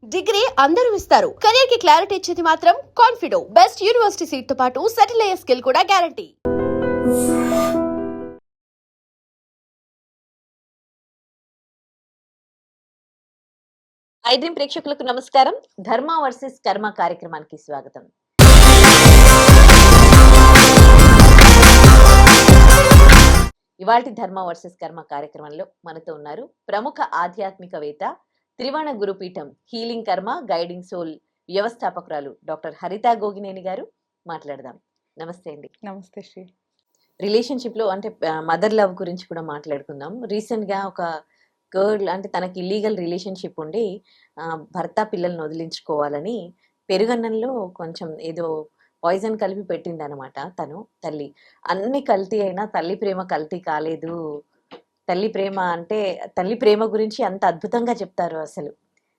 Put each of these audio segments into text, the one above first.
Degree అందరూ ఇస్తారు. Career కి క్లారిటీ ఇచ్చేది మాత్రం కాన్ఫిడో. బెస్ట్ యూనివర్సిటీ సీట్ తో పాటు సెటిల్ అయ్యే స్కిల్ కూడా గ్యారంటీ. ఐ డ్రీమ్ ప్రేక్షకులకు నమస్కారం. ధర్మ వర్సెస్ కర్మ కార్యక్రమానికి స్వాగతం. ఇవాల్టి ధర్మ వర్సెస్ కర్మ కార్యక్రమంలో మనతో ఉన్నారు ప్రముఖ ఆధ్యాత్మికవేత్త, త్రివణ గురుపీఠం హీలింగ్ కర్మ గైడింగ్ సోల్ వ్యవస్థాపకురాలు డాక్టర్ హరిత గోగినేని గారు. మాట్లాడదాం. నమస్తే అండి. నమస్తే శ్రీ. రిలేషన్షిప్ లో అంటే మదర్ లవ్ గురించి కూడా మాట్లాడుకుందాం. రీసెంట్ గా ఒక గర్ల్ అంటే తనకి ఇల్లీగల్ రిలేషన్షిప్ ఉండి భర్త పిల్లల్ని వదిలించుకోవాలని పెరుగన్నంలో కొంచెం ఏదో పాయిజన్ కలిపి పెట్టింది అనమాట. తను తల్లి అన్ని కల్తీ అయినా తల్లి ప్రేమ కల్తీ కాలేదు. తల్లి ప్రేమ అంటే తల్లి ప్రేమ గురించి అంత అద్భుతంగా చెప్తారు. అసలు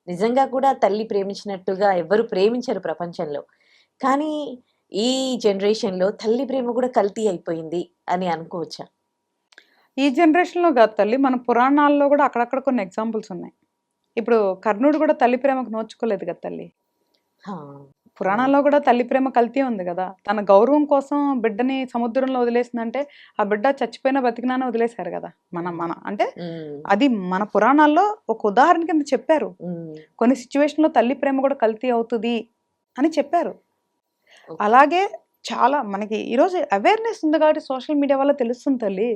నిజంగా కూడా తల్లి ప్రేమించినట్టుగా ఎవరు ప్రేమించరు ప్రపంచంలో. కానీ ఈ జనరేషన్లో తల్లి ప్రేమ కూడా కల్తీ అయిపోయింది అని అనుకోవచ్చా? ఈ జనరేషన్లో కాదు తల్లి, మన పురాణాల్లో కూడా అక్కడక్కడ కొన్ని ఎగ్జాంపుల్స్ ఉన్నాయి. ఇప్పుడు కర్ణుడు కూడా తల్లి ప్రేమకు నోచుకోలేదు కదా తల్లి. పురాణాల్లో కూడా తల్లి ప్రేమ కల్తీ ఉంది కదా. తన గౌరవం కోసం బిడ్డని సముద్రంలో వదిలేసిందంటే ఆ బిడ్డ చచ్చిపోయిన బతికినానే వదిలేశారు కదా. మన అంటే అది మన పురాణాల్లో ఒక ఉదాహరణ కింద చెప్పారు. కొన్ని సిచ్యువేషన్లో తల్లి ప్రేమ కూడా కల్తీ అవుతుంది అని చెప్పారు. అలాగే చాలా మనకి ఈరోజు అవేర్నెస్ ఉంది కాబట్టి సోషల్ మీడియా వల్ల తెలుస్తుంది తల్లి.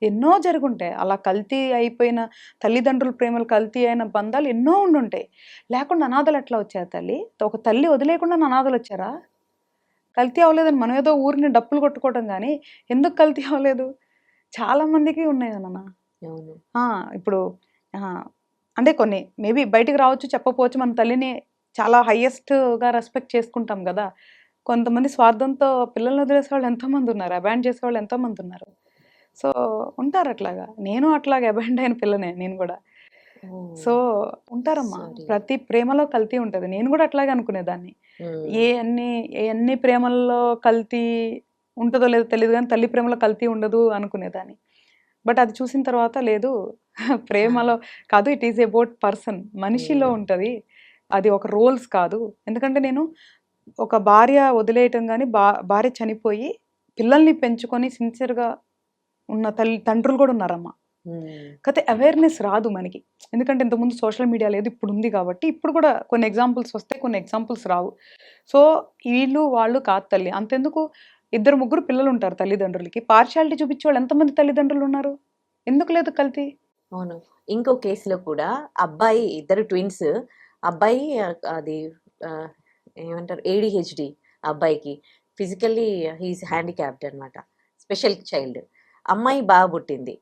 ఎన్నో జరుగుంటాయి అలా కల్తీ అయిపోయిన తల్లిదండ్రుల ప్రేమలు, కల్తీ అయిన బంధాలు ఎన్నో ఉండుంటాయి. లేకుండా అనాథలు ఎట్లా వచ్చారు తల్లి? ఒక తల్లి వదిలేకుండా అనాథలు వచ్చారా? కల్తీ అవ్వలేదని మనం ఏదో ఊరిని డప్పులు కొట్టుకోవడం కానీ ఎందుకు కల్తీ అవ్వలేదు? చాలా మందికి ఉన్నాయి నాన్న. ఇప్పుడు అంటే కొన్ని మేబీ బయటికి రావచ్చు, చెప్పకపోవచ్చు. మన తల్లిని చాలా హైయెస్ట్గా రెస్పెక్ట్ చేసుకుంటాం కదా. కొంతమంది స్వార్థంతో పిల్లల్ని వదిలేసే వాళ్ళు ఎంతోమంది ఉన్నారు, అబాండ్ చేసే వాళ్ళు ఎంతోమంది ఉన్నారు. సో ఉంటారు అట్లాగా. నేను అట్లాగే అబాండ్ అయిన పిల్లనే నేను కూడా. సో ఉంటారమ్మా, ప్రతి ప్రేమలో కల్తీ ఉంటుంది. నేను కూడా అట్లాగే అనుకునేదాన్ని. ఏ అన్ని ప్రేమల్లో కల్తీ ఉంటుందో లేదో తెలియదు కానీ తల్లి ప్రేమలో కల్తీ ఉండదు అనుకునేదాన్ని. బట్ అది చూసిన తర్వాత లేదు, ప్రేమలో కాదు, ఇట్ ఈజ్ అబౌట్ పర్సన్, మనిషిలో ఉంటుంది. అది ఒక రోల్స్ కాదు. ఎందుకంటే నేను ఒక భార్య వదిలేయటం కానీ భార్య చనిపోయి పిల్లల్ని పెంచుకొని సిన్సియర్గా ఉన్న తండ్రులు కూడా ఉన్నారమ్మా. కాకపోతే అవేర్నెస్ రాదు మనకి. ఎందుకంటే ఇంతకుముందు సోషల్ మీడియా లేదు, ఇప్పుడు ఉంది కాబట్టి ఇప్పుడు కూడా కొన్ని ఎగ్జాంపుల్స్ వస్తే కొన్ని ఎగ్జాంపుల్స్ రావు. సో వీళ్ళు వాళ్ళు కాదు తల్లి. అంతెందుకు, 2-3 పిల్లలు ఉంటారు తల్లిదండ్రులకి, పార్షియాలిటీ చూపించే వాళ్ళు ఎంతమంది తల్లిదండ్రులు ఉన్నారు? ఎందుకు లేదు కల్తీ? అవును. ఇంకో కేసులో కూడా అబ్బాయి, ఇద్దరు ట్విన్స్, అబ్బాయి అది ఏమంటారు ADHD, అబ్బాయికి ఫిజికల్లీ హీఈస్ హ్యాండిక్యాప్డ్ అనమాట, స్పెషల్ చైల్డ్. అమ్మాయి బాగా పుట్టింది.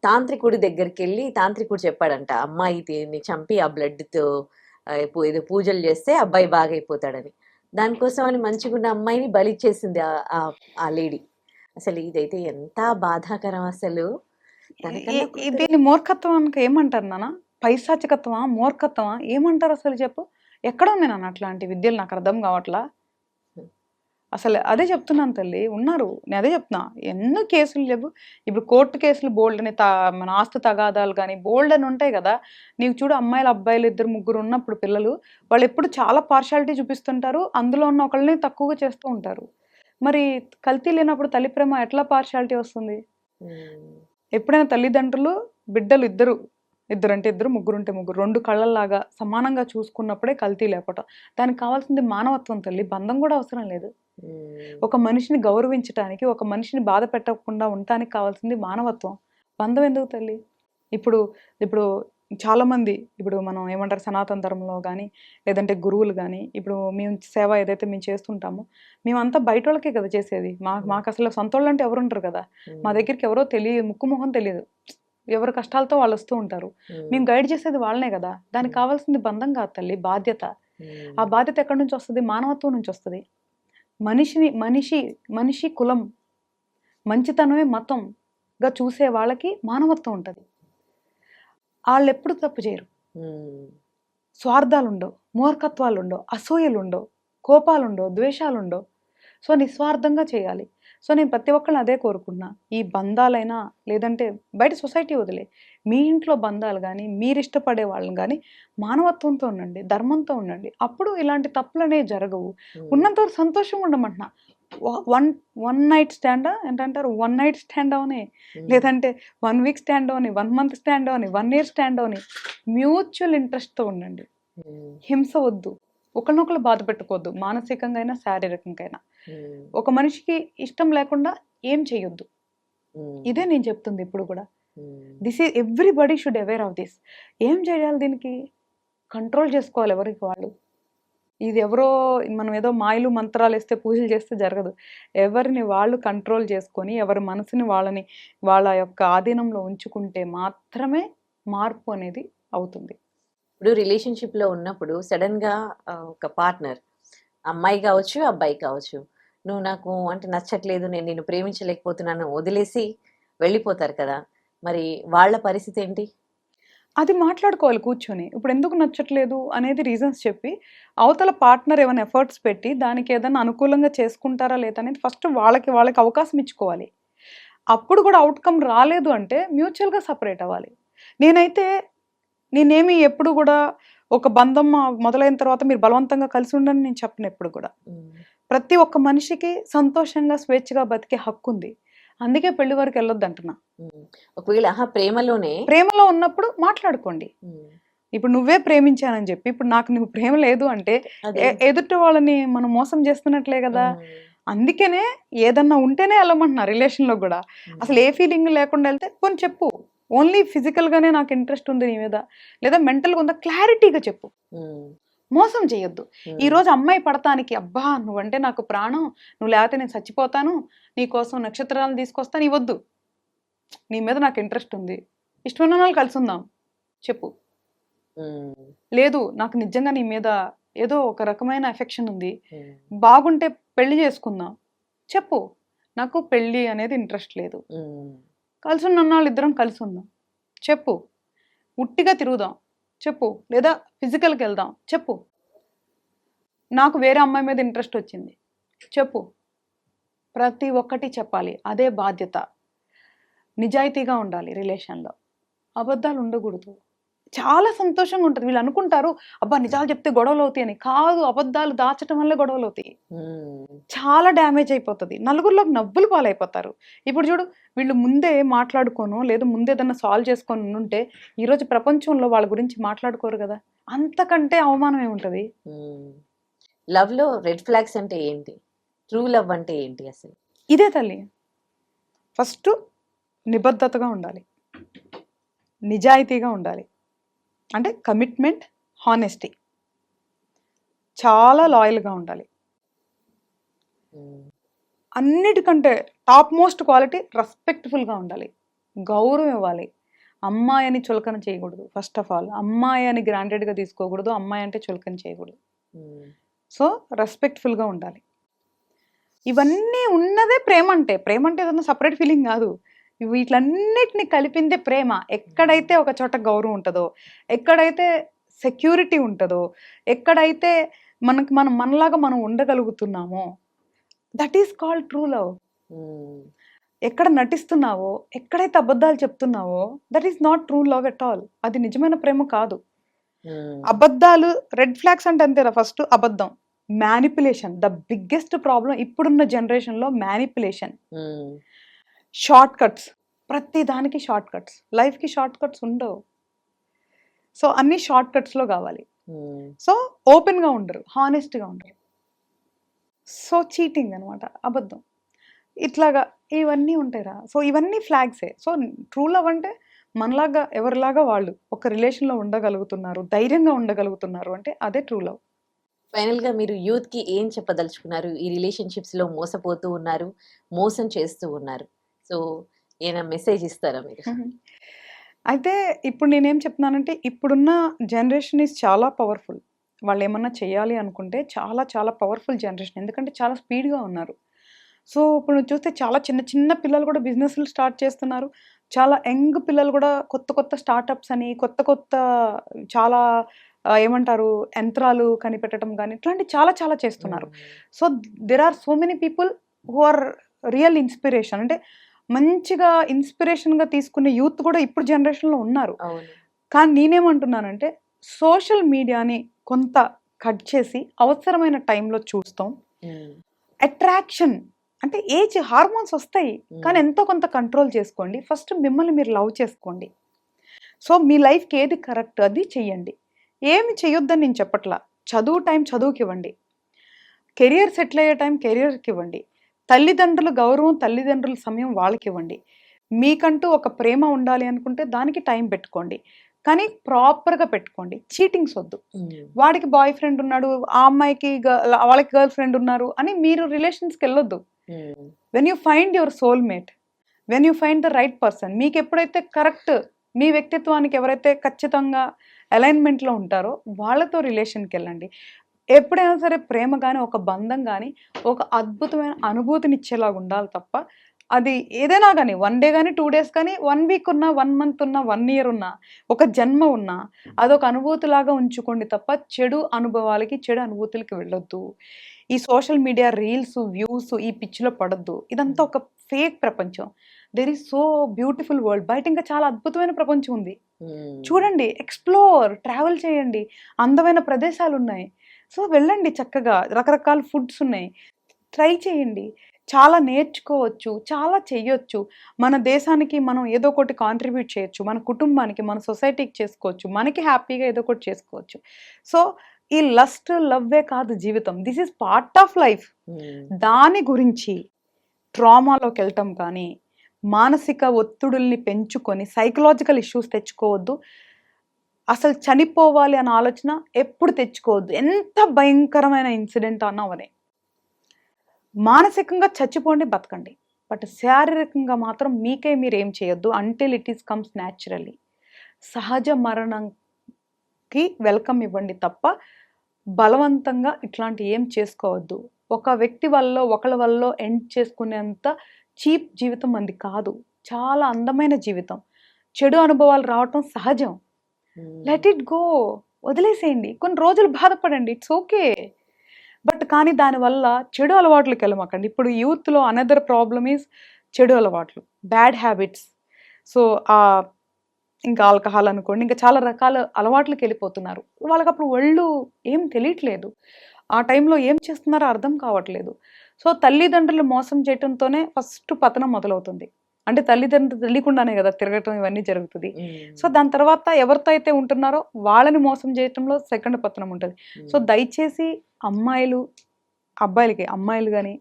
తాంత్రికుడి దగ్గరికి వెళ్ళి తాంత్రికుడు చెప్పాడంట అమ్మాయిని చంపి ఆ బ్లడ్తో ఏదో పూజలు చేస్తే అబ్బాయి బాగా అయిపోతాడని. దానికోసం అని మంచిగున్న అమ్మాయిని బలిచ్చేసింది ఆ లేడీ. అసలు ఇదైతే ఎంత బాధాకరం అసలు. దీన్ని మూర్ఖత్వానికి ఏమంటారు నాన్న? పైశాచికత్వమా, మూర్ఖత్వమా, ఏమంటారు అసలు చెప్పు? ఎక్కడ ఉంది నాన్న అట్లాంటి విద్యలు? నాకు అర్థం కావట్లా. అసలు అదే చెప్తున్నాను తల్లి, ఉన్నారు. నేను అదే చెప్తున్నా, ఎన్నో కేసులు లేవు. ఇప్పుడు కోర్టు కేసులు బోల్డ్ అని, మన ఆస్తి తగాదాలు కానీ బోల్డ్ అని ఉంటాయి కదా. నీకు చూడు, అమ్మాయిలు అబ్బాయిలు 2-3 ఉన్నప్పుడు పిల్లలు, వాళ్ళు ఎప్పుడు చాలా పార్షాలిటీ చూపిస్తుంటారు. అందులో ఉన్న ఒకళ్ళని తక్కువగా చేస్తూ ఉంటారు. మరి కల్తీ లేనప్పుడు తల్లి ప్రేమ ఎట్లా పార్షాలిటీ వస్తుంది? ఎప్పుడైనా తల్లిదండ్రులు బిడ్డలు ఇద్దరు అంటే ఇద్దరు, 3 ఉంటే 3, 2 కళ్ళల్లాగా సమానంగా చూసుకున్నప్పుడే కల్తీ లేపటం. దానికి కావాల్సింది మానవత్వం తల్లి. బంధం కూడా అవసరం లేదు. ఒక మనిషిని గౌరవించటానికి, ఒక మనిషిని బాధ పెట్టకుండా ఉండటానికి కావాల్సింది మానవత్వం. బంధం ఎందుకు తల్లి? ఇప్పుడు చాలామంది, ఇప్పుడు మనం ఏమంటారు, సనాతన ధర్మంలో కానీ లేదంటే గురువులు కానీ, ఇప్పుడు మేము సేవ ఏదైతే మేము చేస్తుంటామో మేమంతా బయట వాళ్ళకే కదా చేసేది. మాకు అసలు సొంత వాళ్ళు అంటే ఎవరు ఉంటారు కదా. మా దగ్గరికి ఎవరో తెలియదు, ముక్కు మొహం తెలియదు, ఎవరి కష్టాలతో వాళ్ళు వస్తూ ఉంటారు. మేము గైడ్ చేసేది వాళ్ళనే కదా. దానికి కావాల్సింది బంధం కాదు తల్లి, బాధ్యత. ఆ బాధ్యత ఎక్కడి నుంచి వస్తుంది? మానవత్వం నుంచి వస్తుంది. మనిషి కులం, మంచితనమే మతంగా చూసే వాళ్ళకి మానవత్వం ఉంటుంది. వాళ్ళు ఎప్పుడు తప్పు చేయరు. స్వార్థాలు ఉండవు, మూర్ఖత్వాలు ఉండవు, అసూయలు ఉండవు, కోపాలు ఉండవు, ద్వేషాలు ఉండవు. సో నిస్వార్థంగా చేయాలి. సో నేను ప్రతి ఒక్కళ్ళని అదే కోరుకున్నా. ఈ బంధాలైనా లేదంటే బయట సొసైటీ వదిలే, మీ ఇంట్లో బంధాలు గానీ, మీరిష్టపడే వాళ్ళని గానీ మానవత్వంతో ఉండండి, ధర్మంతో ఉండండి. అప్పుడు ఇలాంటి తప్పులనేవి జరగవు. ఉన్నంత వరకు సంతోషంగా ఉండమంటున్నా. వన్ నైట్ స్టాండా ఏంటంటారు? వన్ నైట్ స్టాండ్ అవని, లేదంటే 1 వీక్ స్టాండ్ అవని, 1 మంత్ స్టాండ్ అవని, 1 ఇయర్ స్టాండ్ అవని, మ్యూచువల్ ఇంట్రెస్ట్‌తో ఉండండి. హింస వద్దు. ఒకళ్ళనొకళ్ళు బాధ పెట్టుకోవద్దు. మానసికంగా అయినా, శారీరకంగా అయినా. ఒక మనిషికి ఇష్టం లేకుండా ఏం చేయొద్దు. ఇదే నేను చెప్తుంది ఇప్పుడు కూడా. Everybody should aware of this. ఏం చేయాలి దీనికి? కంట్రోల్ చేసుకోవాలి ఎవరికి వాళ్ళు. ఇది ఎవరో మనం ఏదో మాయలు మంత్రాలు వేస్తే పూజలు చేస్తే జరగదు. ఎవరిని వాళ్ళు కంట్రోల్ చేసుకొని, ఎవరి మనసుని వాళ్ళ యొక్క ఆధీనంలో ఉంచుకుంటే మాత్రమే మార్పు అనేది అవుతుంది. ఇప్పుడు రిలేషన్షిప్లో ఉన్నప్పుడు సడన్గా ఒక పార్ట్నర్, అమ్మాయి కావచ్చు అబ్బాయి కావచ్చు, నువ్వు నాకు అంటే నచ్చట్లేదు, నేను నిన్ను ప్రేమించలేకపోతున్నాను వదిలేసి వెళ్ళిపోతారు కదా, మరి వాళ్ళ పరిస్థితి ఏంటి? అది మాట్లాడుకోవాలి కూర్చొని. ఇప్పుడు ఎందుకు నచ్చట్లేదు అనేది రీజన్స్ చెప్పి, అవతల పార్ట్నర్ ఏమైనా ఎఫర్ట్స్ పెట్టి దానికి ఏదైనా అనుకూలంగా చేసుకుంటారా లేదా అనేది ఫస్ట్ వాళ్ళకి అవకాశం ఇచ్చుకోవాలి. అప్పుడు కూడా అవుట్కమ్ రాలేదు అంటే మ్యూచువల్గా సపరేట్ అవ్వాలి. నేనేమి ఎప్పుడు కూడా ఒక బంధం మొదలైన తర్వాత మీరు బలవంతంగా కలిసి ఉండని నేను చెప్పను ఎప్పుడు కూడా. ప్రతి ఒక్క మనిషికి సంతోషంగా స్వేచ్ఛగా బతికే హక్కు ఉంది. అందుకే పెళ్లి వరకు వెళ్ళొద్దు అంటున్నా. ఒకవేళ ప్రేమలో ఉన్నప్పుడు మాట్లాడుకోండి. ఇప్పుడు నువ్వే ప్రేమించానని చెప్పి ఇప్పుడు నాకు నువ్వు ప్రేమ లేదు అంటే ఎదుటి వాళ్ళని మనం మోసం చేస్తున్నట్లే కదా. అందుకనే ఏదన్నా ఉంటేనే వెళ్ళమంటున్నా రిలేషన్లో కూడా. అసలు ఏ ఫీలింగ్ లేకుండా వెళ్తే కొన్ని చెప్పు. ఓన్లీ ఫిజికల్గానే నాకు ఇంట్రెస్ట్ ఉంది నీ మీద, లేదా మెంటల్గా ఉందా, క్లారిటీగా చెప్పు. మోసం చేయొద్దు. ఈరోజు అమ్మాయి పడతానికి, అబ్బా నువ్వంటే నాకు ప్రాణం, నువ్వు లేకపోతే నేను చచ్చిపోతాను, నీ కోసం నక్షత్రాలను తీసుకొస్తాను, ఇవ్వద్దు. నీ మీద నాకు ఇంట్రెస్ట్ ఉంది, ఇష్టమైన వాళ్ళు కలిసి ఉందాం చెప్పు. లేదు నాకు నిజంగా నీ మీద ఏదో ఒక రకమైన ఎఫెక్షన్ ఉంది, బాగుంటే పెళ్లి చేసుకుందాం చెప్పు. నాకు పెళ్ళి అనేది ఇంట్రెస్ట్ లేదు, కలిసి ఉన్న వాళ్ళు ఇద్దరం కలిసి ఉందాం చెప్పు. ఉట్టిగా తిరుగుదాం చెప్పు, లేదా ఫిజికల్కి వెళ్దాం చెప్పు. నాకు వేరే అమ్మాయి మీద ఇంట్రెస్ట్ వచ్చింది చెప్పు. ప్రతి ఒక్కటి చెప్పాలి. అదే బాధ్యత. నిజాయితీగా ఉండాలి రిలేషన్లో. అబద్ధాలు ఉండకూడదు. చాలా సంతోషంగా ఉంటుంది. వీళ్ళు అనుకుంటారు అబ్బా నిజాలు చెప్తే గొడవలు అవుతాయి అని. కాదు, అబద్ధాలు దాచడం వల్లే గొడవలు అవుతాయి. చాలా డ్యామేజ్ అయిపోతుంది. నలుగురిలోకి నవ్వులు పాలైపోతారు. ఇప్పుడు చూడు, వీళ్ళు ముందే మాట్లాడుకోను లేదు ముందే ఏదన్నా సాల్వ్ చేసుకొని ఉంటే ఈరోజు ప్రపంచంలో వాళ్ళ గురించి మాట్లాడుకోరు కదా. అంతకంటే అవమానం ఏముంటుంది? లవ్లో రెడ్ ఫ్లాగ్స్ అంటే ఏంటి? ట్రూ లవ్ అంటే ఏంటి అసలు? ఇదే తల్లి. ఫస్ట్ నిబద్ధతగా ఉండాలి, నిజాయితీగా ఉండాలి. అంటే కమిట్మెంట్, హానెస్టీ, చాలా లాయల్గా ఉండాలి. అన్నిటికంటే టాప్ మోస్ట్ క్వాలిటీ రెస్పెక్ట్ఫుల్గా ఉండాలి, గౌరవం ఇవ్వాలి. అమ్మాయి అని చులకన చేయకూడదు. ఫస్ట్ ఆఫ్ ఆల్ అమ్మాయి అని గ్రాంటెడ్గా తీసుకోకూడదు, అమ్మాయి అంటే చులకన చేయకూడదు. సో రెస్పెక్ట్ఫుల్గా ఉండాలి. ఇవన్నీ ఉన్నదే ప్రేమ అంటే. ప్రేమ అంటే ఏదన్నా సపరేట్ ఫీలింగ్ కాదు, వీటిలన్నిటిని కలిపిందే ప్రేమ. ఎక్కడైతే ఒక చోట గౌరవం ఉంటుందో, ఎక్కడైతే సెక్యూరిటీ ఉంటుందో, ఎక్కడైతే మనలాగా మనం ఉండగలుగుతున్నామో, that is called true love. ఎక్కడ నటిస్తున్నావో, ఎక్కడైతే అబద్ధాలు చెప్తున్నావో, that is not true love at all. అది నిజమైన ప్రేమ కాదు. అబద్ధాలు, రెడ్ ఫ్లాగ్స్ అంటే అంతేరా. ఫస్ట్ అబద్ధం, మ్యానిపులేషన్. ద బిగ్గెస్ట్ ప్రాబ్లం ఇప్పుడున్న జనరేషన్లో మ్యానిపులేషన్. షార్ట్ కట్స్, ప్రతి దానికి షార్ట్ కట్స్. లైఫ్కి షార్ట్ కట్స్ ఉండవు. సో అన్ని షార్ట్ కట్స్లో కావాలి. సో ఓపెన్గా ఉండరు, హానెస్ట్గా ఉండరు. సో చీటింగ్ అనమాట, అబద్ధం. ఇట్లాగా ఇవన్నీ ఉంటాయిరా. సో ఇవన్నీ ఫ్లాగ్సే. సో ట్రూ లవ్ అంటే మనలాగా ఎవరిలాగా వాళ్ళు ఒక రిలేషన్లో ఉండగలుగుతున్నారు, ధైర్యంగా ఉండగలుగుతున్నారు అంటే అదే ట్రూ లవ్. ఫైనల్గా మీరు యూత్కి ఏం చెప్పదలుచుకున్నారు? ఈ రిలేషన్షిప్స్లో మోసపోతూ ఉన్నారు, మోసం చేస్తూ ఉన్నారు. సో ఏమైనా మెసేజ్ ఇస్తారా మీరు? అయితే ఇప్పుడు నేనేం చెప్తున్నానంటే, ఇప్పుడున్న జనరేషన్ ఈజ్ చాలా పవర్ఫుల్. వాళ్ళు ఏమన్నా చేయాలి అనుకుంటే చాలా చాలా పవర్ఫుల్ జనరేషన్. ఎందుకంటే చాలా స్పీడ్గా ఉన్నారు. సో ఇప్పుడు చూస్తే చాలా చిన్న చిన్న పిల్లలు కూడా బిజినెస్లు స్టార్ట్ చేస్తున్నారు. చాలా యంగ్ పిల్లలు కూడా కొత్త కొత్త స్టార్టప్స్ అని, కొత్త కొత్త చాలా ఏమంటారు యంత్రాలు కనిపెట్టడం కానీ ఇట్లాంటి చాలా చాలా చేస్తున్నారు. So there are so many people who are real inspiration. అంటే మంచిగా ఇన్స్పిరేషన్గా తీసుకునే యూత్ కూడా ఇప్పుడు జనరేషన్లో ఉన్నారు. అవును. కానీ నేనేమంటున్నానంటే సోషల్ మీడియాని కొంత కట్ చేసి అవసరమైన టైంలో చూస్తాం. అట్రాక్షన్ అంటే ఏజ్ హార్మోన్స్ వస్తాయి, కానీ ఎంతో కొంత కంట్రోల్ చేసుకోండి. ఫస్ట్ మిమ్మల్ని మీరు లవ్ చేసుకోండి. సో మీ లైఫ్కి ఏది కరెక్ట్ అది చెయ్యండి. ఏమి చెయ్యొద్దని నేను చెప్పట్లా. చదువు టైం చదువుకి ఇవ్వండి, కెరియర్ సెటిల్ అయ్యే టైం కెరియర్కి ఇవ్వండి, తల్లిదండ్రుల గౌరవం తల్లిదండ్రుల సమయం వాళ్ళకి ఇవ్వండి. మీకంటూ ఒక ప్రేమ ఉండాలి అనుకుంటే దానికి టైం పెట్టుకోండి, కానీ ప్రాపర్గా పెట్టుకోండి. చీటింగ్స్ వద్దు. వాడికి బాయ్ ఫ్రెండ్ ఉన్నాడు, ఆ అమ్మాయికి వాళ్ళకి గర్ల్ ఫ్రెండ్ ఉన్నారు అని మీరు రిలేషన్స్కి వెళ్ళొద్దు. When you find your soulmate, when you find the right person, మీకు ఎప్పుడైతే కరెక్ట్ మీ వ్యక్తిత్వానికి ఎవరైతే ఖచ్చితంగా అలైన్మెంట్లో ఉంటారో వాళ్ళతో రిలేషన్కి వెళ్ళండి. ఎప్పుడైనా సరే ప్రేమ కానీ ఒక బంధం కానీ ఒక అద్భుతమైన అనుభూతినిచ్చేలాగా ఉండాలి తప్ప అది ఏదైనా కానీ 1 డే కానీ 2 డేస్ కానీ 1 వీక్ ఉన్నా 1 మంత్ ఉన్నా 1 ఇయర్ ఉన్నా ఒక జన్మ ఉన్నా అదొక అనుభూతిలాగా ఉంచుకోండి తప్ప చెడు అనుభవాలకి చెడు అనుభూతులకి వెళ్ళొద్దు. ఈ సోషల్ మీడియా రీల్స్ వ్యూస్ ఈ పిచ్చిలో పడొద్దు. ఇదంతా ఒక ఫేక్ ప్రపంచం. There is so beautiful world. బయట ఇంకా చాలా అద్భుతమైన ప్రపంచం ఉంది. చూడండి, ఎక్స్ప్లోర్, ట్రావెల్ చేయండి, అందమైన ప్రదేశాలు ఉన్నాయి. సో వెళ్ళండి, చక్కగా రకరకాల ఫుడ్స్ ఉన్నాయి, ట్రై చేయండి, చాలా నేర్చుకోవచ్చు, చాలా చెయ్యొచ్చు. మన దేశానికి మనం ఏదో ఒకటి కాంట్రిబ్యూట్ చేయొచ్చు, మన కుటుంబానికి మన సొసైటీకి చేసుకోవచ్చు, మనకి హ్యాపీగా ఏదో ఒకటి చేసుకోవచ్చు. సో ఈ లస్ట్ లవ్వే కాదు జీవితం, this is part of life. దాని గురించి ట్రామాలోకి వెళ్ళటం కానీ మానసిక ఒత్తిడుల్ని పెంచుకొని సైకలాజికల్ ఇష్యూస్ తెచ్చుకోవద్దు. అసలు చనిపోవాలి అన్న ఆలోచన ఎప్పుడు తెచ్చుకోవద్దు. ఎంత భయంకరమైన ఇన్సిడెంట్ అన్నా అవనే. మానసికంగా చచ్చిపోండి, బతకండి, బట్ శారీరకంగా మాత్రం మీకే మీరు ఏం చేయొద్దు until it is comes naturally. సహజ మరణంకి వెల్కమ్ ఇవ్వండి తప్ప బలవంతంగా ఇట్లాంటి ఏం చేసుకోవద్దు. ఒక వ్యక్తి వల్ల ఒకళ్ళ వల్ల ఎండ్ చేసుకునేంత చీప్ జీవితం మంది కాదు. చాలా అందమైన జీవితం. చెడు అనుభవాలు రావటం సహజం. లెట్ ఇట్ గో, వదిలేసేయండి. కొన్ని రోజులు బాధపడండి, ఇట్స్ ఓకే. బట్ కానీ దానివల్ల చెడు అలవాట్లకి వెళ్ళమాకండి. ఇప్పుడు యూత్లో అనదర్ ప్రాబ్లమ్ ఈజ్ చెడు అలవాట్లు, బ్యాడ్ హ్యాబిట్స్. సో ఇంకా ఆల్కహాల్ అనుకోండి, ఇంకా చాలా రకాల అలవాట్లకి వెళ్ళిపోతున్నారు. వాళ్ళకి అప్పుడు ఒళ్ళు ఏం తెలియట్లేదు, ఆ టైంలో ఏం చేస్తున్నారో అర్థం కావట్లేదు. సో తల్లిదండ్రులు మోసం చేయటంతోనే ఫస్ట్ పతనం మొదలవుతుంది. అంటే తల్లిదండ్రులు తెలియకుండానే కదా తిరగటం ఇవన్నీ జరుగుతుంది. సో దాని తర్వాత ఎవరితో అయితే ఉంటున్నారో వాళ్ళని మోసం చేయటంలో సెకండ్ పతనం ఉంటుంది. సో దయచేసి అమ్మాయిలు అబ్బాయిలకి, అమ్మాయిలు కానీ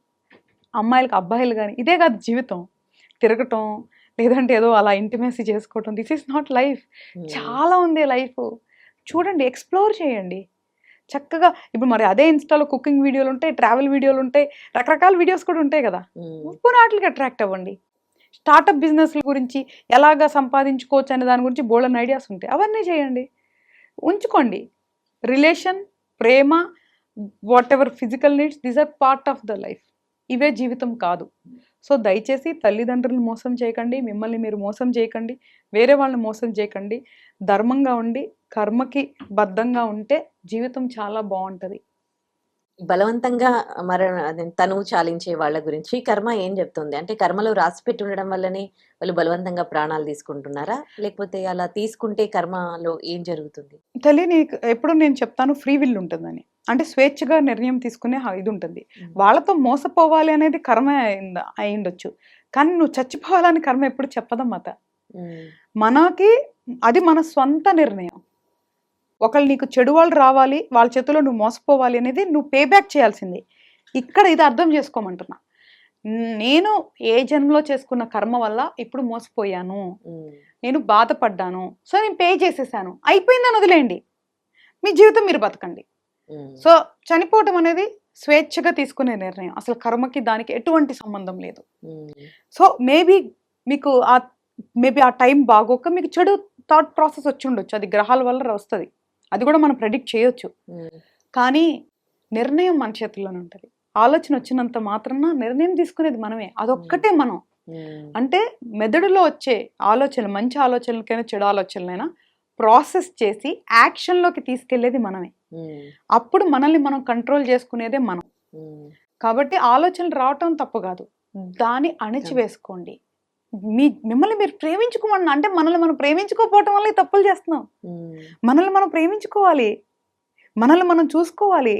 అమ్మాయిలకి అబ్బాయిలు కానీ ఇదే కాదు జీవితం. తిరగటం లేదంటే ఏదో అలా ఇంటిమేసీ చేసుకోవటం, దిస్ ఈస్ నాట్ లైఫ్. చాలా ఉంది లైఫ్. చూడండి, ఎక్స్ప్లోర్ చేయండి చక్కగా. ఇప్పుడు మరి అదే ఇన్స్టాలో కుకింగ్ వీడియోలు ఉంటాయి, ట్రావెల్ వీడియోలు ఉంటాయి, రకరకాల వీడియోస్ కూడా ఉంటాయి కదా. కొన్ని వాటికి అట్రాక్ట్ అవ్వండి. స్టార్టప్ బిజినెస్ల గురించి ఎలాగా సంపాదించుకోవచ్చు అనే దాని గురించి బోల్డన్ ఐడియాస్ ఉంటాయి, అవన్నీ చేయండి, ఉంచుకోండి. రిలేషన్, ప్రేమ, whatever physical needs, these are part of the life. ఇవే జీవితం కాదు. సో దయచేసి తల్లిదండ్రులను మోసం చేయకండి, మిమ్మల్ని మీరు మోసం చేయకండి, వేరే వాళ్ళని మోసం చేయకండి. ధర్మంగా ఉండి కర్మకి బద్ధంగా ఉంటే జీవితం చాలా బాగుంటుంది. బలవంతంగా తనువు చాలించే వాళ్ళ గురించి కర్మ ఏం చెప్తుంది? అంటే కర్మలో రాసి పెట్టి ఉండడం వల్లనే వాళ్ళు బలవంతంగా ప్రాణాలు తీసుకుంటున్నారా, లేకపోతే అలా తీసుకుంటే కర్మలో ఏం జరుగుతుంది? తెలియని ఎప్పుడు నేను చెప్తాను, ఫ్రీ విల్ ఉంటుందని. అంటే స్వేచ్ఛగా నిర్ణయం తీసుకునే ఇది ఉంటుంది. వాళ్ళతో మోసపోవాలి అనేది కర్మ అయి ఉండొచ్చు, కానీ నువ్వు చచ్చిపోవాలని కర్మ ఎప్పుడు చెప్పదన్నమాట. మనకి అది మన స్వంత నిర్ణయం. ఒకళ్ళు నీకు చెడు వాళ్ళు రావాలి, వాళ్ళ చేతిలో నువ్వు మోసపోవాలి అనేది నువ్వు పే బ్యాక్ చేయాల్సింది. ఇక్కడ ఇది అర్థం చేసుకోమంటున్నా. నేను ఏ జన్మలో చేసుకున్న కర్మ వల్ల ఇప్పుడు మోసపోయాను, నేను బాధపడ్డాను, సో నేను పే చేసేసాను, అయిపోయిందని వదిలేయండి, మీ జీవితం మీరు బతకండి. సో చనిపోవటం అనేది స్వేచ్ఛగా తీసుకునే నిర్ణయం. అసలు కర్మకి దానికి ఎటువంటి సంబంధం లేదు. సో మేబీ మీకు ఆ టైం బాగోక మీకు చెడు థాట్ ప్రాసెస్ వచ్చి ఉండొచ్చు, అది గ్రహాల వల్ల వస్తుంది, అది కూడా మనం ప్రెడిక్ట్ చేయొచ్చు. కానీ నిర్ణయం మన చేతుల్లోనే ఉంటుంది. ఆలోచన వచ్చినంత మాత్రాన నిర్ణయం తీసుకునేది మనమే, అదొక్కటే మనం. అంటే మెదడులో వచ్చే ఆలోచనలు, మంచి ఆలోచనలకైనా చెడు ఆలోచనలైనా ప్రాసెస్ చేసి యాక్షన్లోకి తీసుకెళ్లేది మనమే. అప్పుడు మనల్ని మనం కంట్రోల్ చేసుకునేదే మనం. కాబట్టి ఆలోచనలు రావటం తప్పు కాదు, దాన్ని అణిచివేసుకోండి. మిమ్మల్ని మీరు ప్రేమించుకోమన్నా, అంటే మనల్ని మనం ప్రేమించుకోకపోవటం వల్ల ఈ తప్పులు చేస్తున్నాం. మనల్ని మనం ప్రేమించుకోవాలి, మనల్ని మనం చూసుకోవాలి.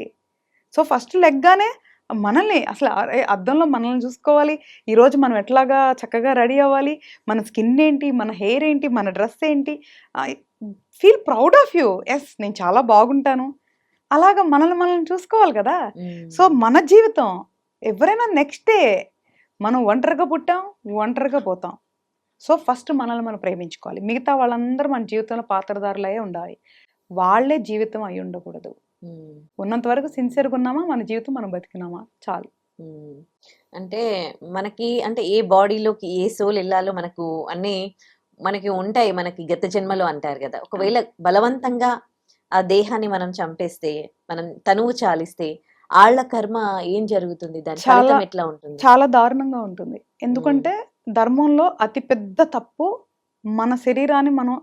సో ఫస్ట్ లెగ్గానే మనల్ని అసలు అద్దంలో మనల్ని చూసుకోవాలి. ఈరోజు మనం ఎట్లాగా చక్కగా రెడీ అవ్వాలి, మన స్కిన్ ఏంటి, మన హెయిర్ ఏంటి, మన డ్రెస్ ఏంటి, feel proud of you. Yes, నేను చాలా బాగుంటాను. అలాగా మనల్ని చూసుకోవాలి కదా. సో మన జీవితం ఎవరైనా నెక్స్ట్ డే మనం ఒంటరిగా పుట్టాం, ఒంటరిగా పోతాం. సో ఫస్ట్ మనల్ని మనం ప్రేమించుకోవాలి. మిగతా వాళ్ళందరూ మన జీవితంలో పాత్రధారులే ఉండాలి, వాళ్ళే జీవితం అయి ఉండకూడదు. ఉన్నంత వరకు సిన్సియర్గా ఉన్నామా, మన జీవితం మనం బతికినామా చాలు. అంటే మనకి అంటే ఏ బాడీలోకి ఏ సోల్ వెళ్ళాలో మనకు అన్నీ మనకి ఉంటాయి, మనకి గత జన్మలో అంటారు కదా. ఒకవేళ బలవంతంగా ఆ దేహాన్ని మనం చంపేస్తే, మనం తనువు చాలిస్తే ఆళ్ళ కర్మ ఏం జరుగుతుంది, దాని ఫలితం ఎట్లా ఉంటుంది? చాలా దారుణంగా ఉంటుంది. ఎందుకంటే ధర్మంలో అతి పెద్ద తప్పు మన శరీరాన్ని మనం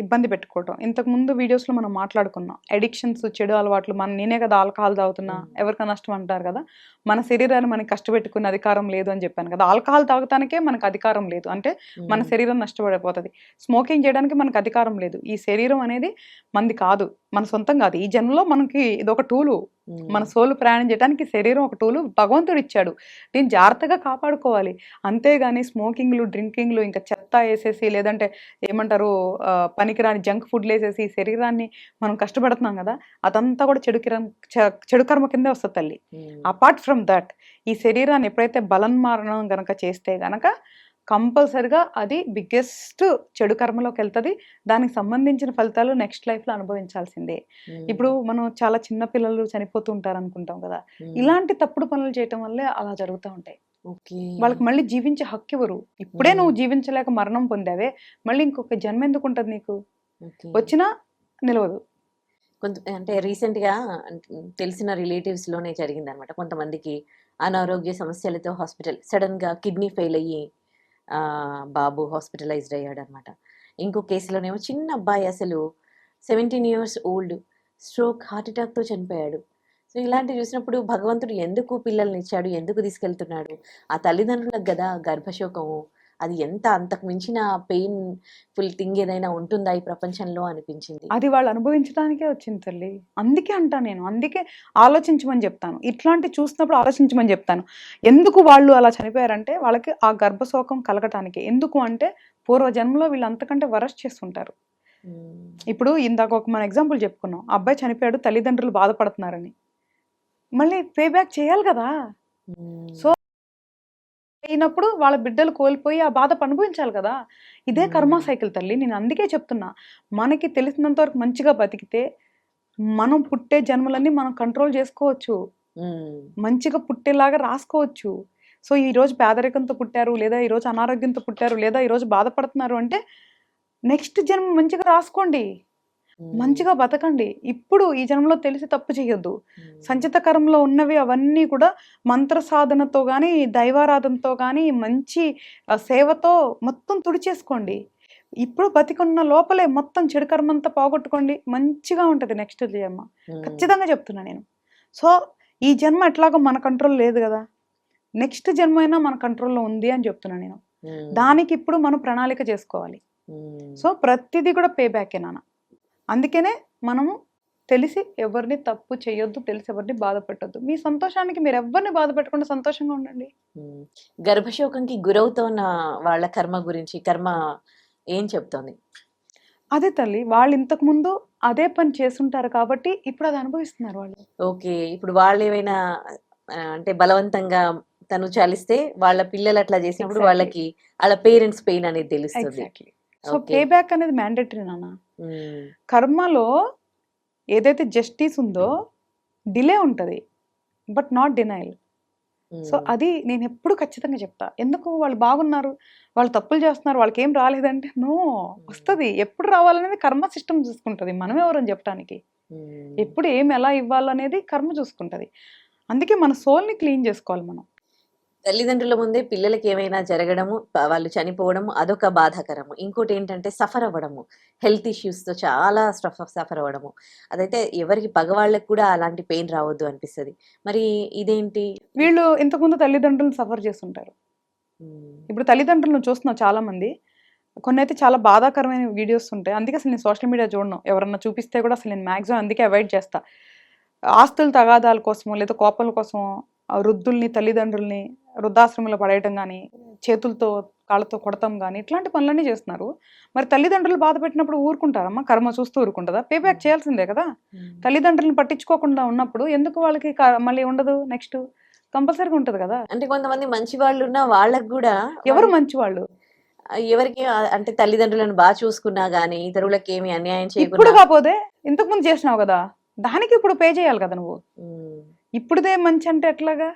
ఇబ్బంది పెట్టుకోవటం. ఇంతకు ముందు వీడియోస్లో మనం మాట్లాడుకున్నాం, అడిక్షన్స్, చెడు అలవాట్లు. నేనే కదా ఆల్కహాల్ తాగుతున్నా, ఎవరికి నష్టం అంటారు కదా. మన శరీరాన్ని మనకి కష్టపెట్టుకునే అధికారం లేదు అని చెప్పాను కదా. ఆల్కహాల్ తాగుతానికే మనకు అధికారం లేదు అంటే మన శరీరం నష్టపడిపోతుంది. స్మోకింగ్ చేయడానికి మనకు అధికారం లేదు. ఈ శరీరం అనేది మనది కాదు, మన సొంతం కాదు. ఈ జన్మలో మనకి ఇదొక టూలు, మన సోలు ప్రయాణం చేయడానికి శరీరం ఒక టూలు భగవంతుడు ఇచ్చాడు. దీన్ని జాగ్రత్తగా కాపాడుకోవాలి. అంతేగాని స్మోకింగ్లు, డ్రింకింగ్లు, ఇంకా చెత్త వేసేసి, లేదంటే ఏమంటారు పనికిరాని జంక్ ఫుడ్లు వేసేసి శరీరాన్ని మనం కష్టపడుతున్నాం కదా, అదంతా కూడా చెడు కర్మ కిందే వస్తుంది తల్లి. అపార్ట్ ఫ్రమ్ దట్, ఈ శరీరాన్ని ఎప్పుడైతే బలన్మారణం గనక చేస్తే గనక కంపల్సరిగా అది బిగ్గెస్ట్ చెడు కర్మలోకి వెళ్తుంది. దానికి సంబంధించిన ఫలితాలు నెక్స్ట్ లైఫ్లో అనుభవించాల్సిందే. ఇప్పుడు మనం చాలా చిన్న పిల్లలు చనిపోతూ ఉంటారు అనుకుంటాం కదా, ఇలాంటి తప్పుడు పనులు చేయటం వల్లే అలా జరుగుతూ ఉంటాయి. వాళ్ళకి మళ్ళీ జీవించే హక్కు ఇవ్వరు. ఇప్పుడే నువ్వు జీవించలేక మరణం పొందావే, మళ్ళీ ఇంకొక జన్మ ఎందుకు ఉంటుంది నీకు, వచ్చినా నిలవదు. అంటే రీసెంట్గా తెలిసిన రిలేటివ్స్లోనే జరిగింది అనమాట. కొంతమందికి అనారోగ్య సమస్యలతో సడన్గా కిడ్నీ ఫెయిల్ అయ్యి బాబు హాస్పిటలైజ్డ్ అయ్యాడు అనమాట. ఇంకో కేసులోనేమో చిన్న అబ్బాయి, అసలు 17 years ఓల్డ్, స్ట్రోక్, హార్ట్ అటాక్తో చనిపోయాడు. సో ఇలాంటివి చూసినప్పుడు భగవంతుడు ఎందుకు పిల్లల్ని ఇచ్చాడు, ఎందుకు తీసుకెళ్తున్నాడు? ఆ తల్లిదండ్రులకు కదా గర్భశోకము, అది ఎంత అంతకు మించిన పెయిన్ ఫుల్ థింగ్ ఏదైనా ఉంటుందా ఈ ప్రపంచంలో అనిపించింది. అది వాళ్ళు అనుభవించడానికే వచ్చింది తల్లి. అందుకే అంటా నేను, అందుకే ఆలోచించమని చెప్తాను. ఇట్లాంటి చూసినప్పుడు ఆలోచించమని చెప్తాను. ఎందుకు వాళ్ళు అలా చనిపోయారంటే వాళ్ళకి ఆ గర్భశోకం కలగటానికి. ఎందుకు అంటే పూర్వజన్మలో వీళ్ళు అంతకంటే వరస్ట్ చేస్తుంటారు. ఇప్పుడు ఇందాక మన ఎగ్జాంపుల్ చెప్పుకున్నాం, అబ్బాయి చనిపోయాడు, తల్లిదండ్రులు బాధపడుతున్నారని, మళ్ళీ పే బ్యాక్ చేయాలి కదా. సో అయినప్పుడు వాళ్ళ బిడ్డలు కోల్పోయి ఆ బాధ అనుభవించాలి కదా. ఇదే కర్మ సైకిల్ తల్లి. నేను అందుకే చెప్తున్నా, మనకి తెలిసినంత వరకు మంచిగా బతికితే మనం పుట్టే జన్మలన్నీ మనం కంట్రోల్ చేసుకోవచ్చు, మంచిగా పుట్టేలాగా రాసుకోవచ్చు. సో ఈరోజు పేదరికంతో పుట్టారు, లేదా ఈరోజు అనారోగ్యంతో పుట్టారు, లేదా ఈరోజు బాధపడుతున్నారు అంటే నెక్స్ట్ జన్మ మంచిగా రాసుకోండి, మంచిగా బతకండి. ఇప్పుడు ఈ జన్మలో తెలిసి తప్పు చేయొద్దు. సంచిత కర్మలో ఉన్నవి అవన్నీ కూడా మంత్ర సాధనతో కానీ, దైవారాధనతో కానీ, మంచి సేవతో మొత్తం తుడిచేసుకోండి. ఇప్పుడు బతికున్న లోపలే మొత్తం చెడు కర్మంతా పోగొట్టుకోండి, మంచిగా ఉంటుంది నెక్స్ట్ జన్మ. ఖచ్చితంగా చెప్తున్నా నేను. సో ఈ జన్మ ఎట్లాగో మన కంట్రోల్ లేదు కదా, నెక్స్ట్ జన్మ అయినా మన కంట్రోల్లో ఉంది అని చెప్తున్నా నేను. దానికి ఇప్పుడు మనం ప్రణాళిక చేసుకోవాలి. సో ప్రతిదీ కూడా పే బ్యాకే నాన్న. అందుకనే మనము తెలిసి ఎవరిని తప్పు చేయొద్దు, తెలిసి ఎవరిని బాధ పెట్టద్దు. మీ సంతోషానికి మీరు ఎవరిని బాధ పెట్టకుండా సంతోషంగా ఉండండి. గర్భశోకంకి గురవుతున్న వాళ్ళ కర్మ గురించి కర్మ ఏం చెప్తోంది? అదే తల్లి, వాళ్ళు ఇంతకు ముందు అదే పని చేస్తుంటారు కాబట్టి ఇప్పుడు అది అనుభవిస్తున్నారు వాళ్ళు. ఓకే, ఇప్పుడు వాళ్ళు ఏమైనా అంటే బలవంతంగా తను చాలిస్తే వాళ్ళ పిల్లలు అట్లా చేసినప్పుడు వాళ్ళకి వాళ్ళ పేరెంట్స్ పెయిన్ అనేది తెలుస్తుంది. సో పే బ్యాక్ అనేది మ్యాండేటరీ నాన్న. కర్మలో ఏదైతే జస్టిస్ ఉందో డిలే ఉంటుంది, బట్ నాట్ డినైల్. సో అది నేను ఎప్పుడు ఖచ్చితంగా చెప్తా. ఎందుకు, వాళ్ళు బాగున్నారు, వాళ్ళు తప్పులు చేస్తున్నారు, వాళ్ళకి ఏం రాలేదంటే నో, వస్తుంది. ఎప్పుడు రావాలనేది కర్మ సిస్టమ్ చూసుకుంటుంది, మనం ఎవరని చెప్పడానికి. ఎప్పుడు ఏం ఎలా ఇవ్వాలనేది కర్మ చూసుకుంటుంది. అందుకే మన సోల్ని క్లీన్ చేసుకోవాలి మనం. తల్లిదండ్రుల ముందే పిల్లలకి ఏమైనా జరగడము, వాళ్ళు చనిపోవడము అదొక బాధాకరము. ఇంకోటి ఏంటంటే సఫర్ అవ్వడము, హెల్త్ ఇష్యూస్‌తో చాలా సఫర్ అవ్వడము. అదైతే ఎవరికి పగవాళ్ళకి కూడా అలాంటి పెయిన్ రావద్దు అనిపిస్తది. మరి ఇదేంటి? వీళ్ళు ఇంతకుముందు తల్లిదండ్రులను సఫర్ చేస్తుంటారు. హ్మ్. ఇప్పుడు తల్లిదండ్రులను చూస్తున్నాం చాలా మంది. కొన్నైతే చాలా బాధాకరమైన వీడియోస్ ఉంటాయి. అందుకే అసలు నేను సోషల్ మీడియా చూడను. ఎవరన్నా చూపిస్తే కూడా అసలు నేను మాక్సిమం అందుకే అవాయిడ్ చేస్తా. ఆస్తుల తగాదాల కోసమో లేదా కోపాల కోసమో వృద్ధుల్ని, తల్లిదండ్రుల్ని వృద్ధాశ్రమంలో పడేయటం కానీ, చేతులతో కాళ్ళతో కొడతాం కానీ ఇట్లాంటి పనులన్నీ చేస్తున్నారు. మరి తల్లిదండ్రులు బాధ పెట్టినప్పుడు ఊరుకుంటారమ్మా? కర్మ చూస్తూ ఊరుకుంటుందా? పే బ్యాక్ చేయాల్సిందే కదా. తల్లిదండ్రులను పట్టించుకోకుండా ఉన్నప్పుడు ఎందుకు వాళ్ళకి మళ్ళీ ఉండదు? నెక్స్ట్ కంపల్సరీగా ఉంటుంది కదా. అంటే కొంతమంది మంచి వాళ్ళున్నా వాళ్ళకి గూడా ఎవరు మంచి వాళ్ళు? ఎవరికి అంటే తల్లిదండ్రులను బాగా చూసుకున్నా గానీ ఇతరులకి ఏమి అన్యాయం ఇప్పుడు చేయకుండా కాకపోతే ఇంతకు ముందు చేసినావు కదా, దానికి ఇప్పుడు పే చేయాలి కదా నువ్వు. హ్మ్. ఇప్పుడుదే మంచి అంటే ఎట్లాగా?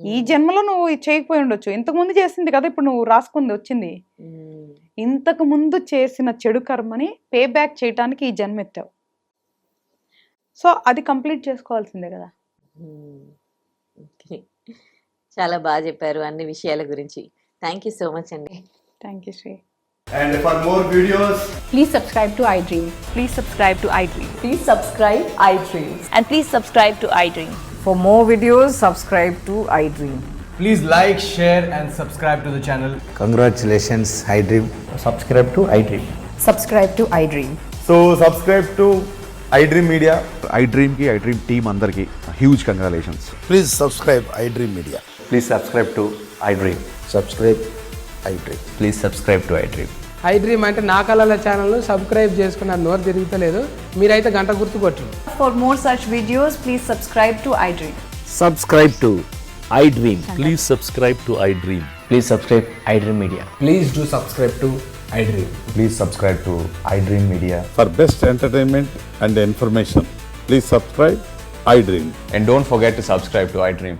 ఈ జన్మలో నువ్వు ఇది చేయకపోయి ఉండొచ్చు. ఇంతకు ముందు చేసింది కదా ఇప్పుడు నువ్వు రాసుకుంది వచ్చింది. హ్మ్. ఇంతకు ముందు చేసిన చెడు కర్మని పే బ్యాక్ చేయటానికి ఈ జన్మ ఎత్తావు. సో అది కంప్లీట్ చేసుకోవాల్సిందే కదా. హ్మ్. ఓకే. చాలా బాగా చెప్పారు అన్ని విషయాల గురించి. థ్యాంక్ యూ సో మచ్ అండి. Thank you Shri. And for more videos, Please subscribe to iDream. Please subscribe to iDream. Please subscribe iDream. And please subscribe to iDream. For more videos, subscribe to iDream. please like, share and subscribe to the channel. Congratulations, iDream. subscribe to iDream. Subscribe to iDream. So subscribe to iDream Media. iDream ki iDream team అందరికి huge congratulations. Please subscribe iDream Media. Please subscribe to iDream. Subscribe iDream. Please subscribe to iDream. iDream అంటే నా కళల channel subscribe చేసుకున్న నోరు తిరుగుతలేదు. మీరైతే గంట గుర్తు కొట్టండి. For more such videos, please subscribe to iDream. Subscribe to iDream. Please subscribe to iDream. Please subscribe iDream Media. Please do subscribe to iDream. Please subscribe to iDream Media. For best entertainment and information, please subscribe iDream. And don't forget to subscribe to iDream.